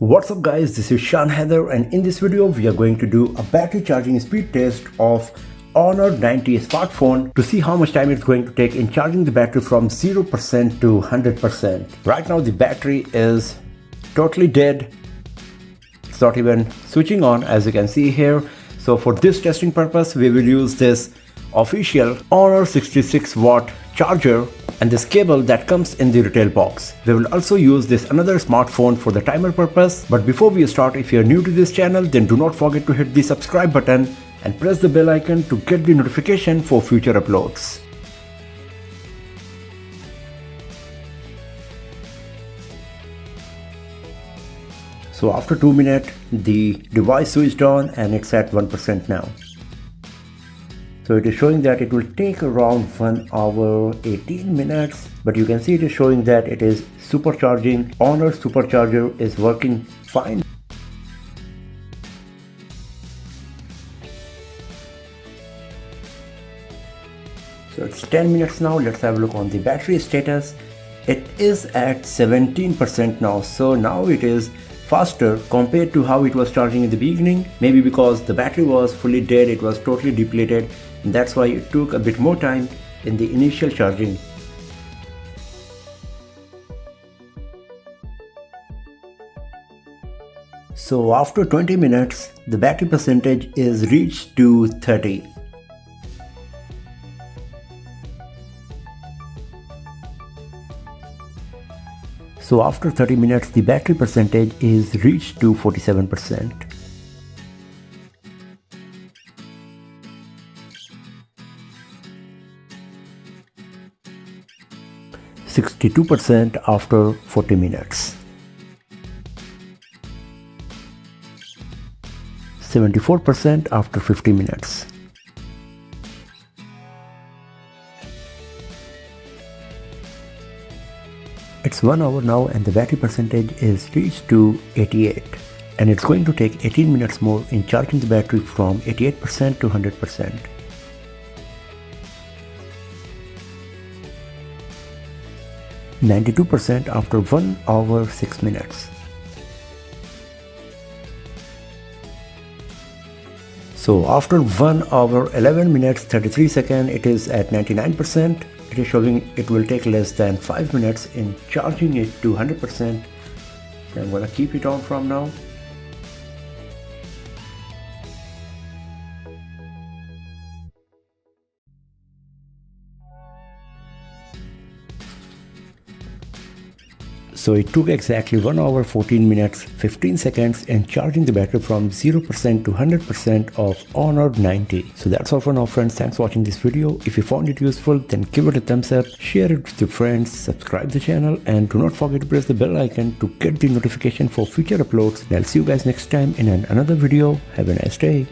What's up guys, this is Shan Heather, and in this video we are going to do a battery charging speed test of Honor 90 smartphone to see how much time it's going to take in charging the battery from 0% to 100%. Right now the battery is totally dead. It's not even switching on, as you can see here. So for this testing purpose we will use this official Honor 66 watt charger and this cable that comes in the retail box. We will also use this another smartphone for the timer purpose. But before we start, if you are new to this channel, then do not forget to hit the subscribe button and press the bell icon to get the notification for future uploads. So after 2 minutes, the device switched on and it's at 1% now. So it is showing that it will take around 1 hour 18 minutes, but you can see it is showing that it is supercharging. Honor supercharger is working fine. So it's 10 minutes now. Let's have a look on the battery status. It is at 17% now, so now it is faster compared to how it was charging in the beginning. Maybe because the battery was fully dead, it was totally depleted, and that's why it took a bit more time in the initial charging. So after 20 minutes, the battery percentage is reached to 30. So after 30 minutes, the battery percentage is reached to 47%. (62% after 40 minutes. 74% after 50 minutes. It's 1 hour now and the battery percentage is reached to 88, and it's going to take 18 minutes more in charging the battery from 88% to 100%. (92% after 1 hour 6 minutes. So after 1 hour 11 minutes 33 seconds, it is at 99%. It is showing it will take less than 5 minutes in charging it to 100%. So I'm gonna keep it on from now. So it took exactly 1 hour 14 minutes 15 seconds in charging the battery from 0% to 100% of Honor 90. So that's all for now friends. Thanks for watching this video. If you found it useful, then give it a thumbs up, share it with your friends, subscribe the channel, and do not forget to press the bell icon to get the notification for future uploads. And I'll see you guys next time in another video. Have a nice day.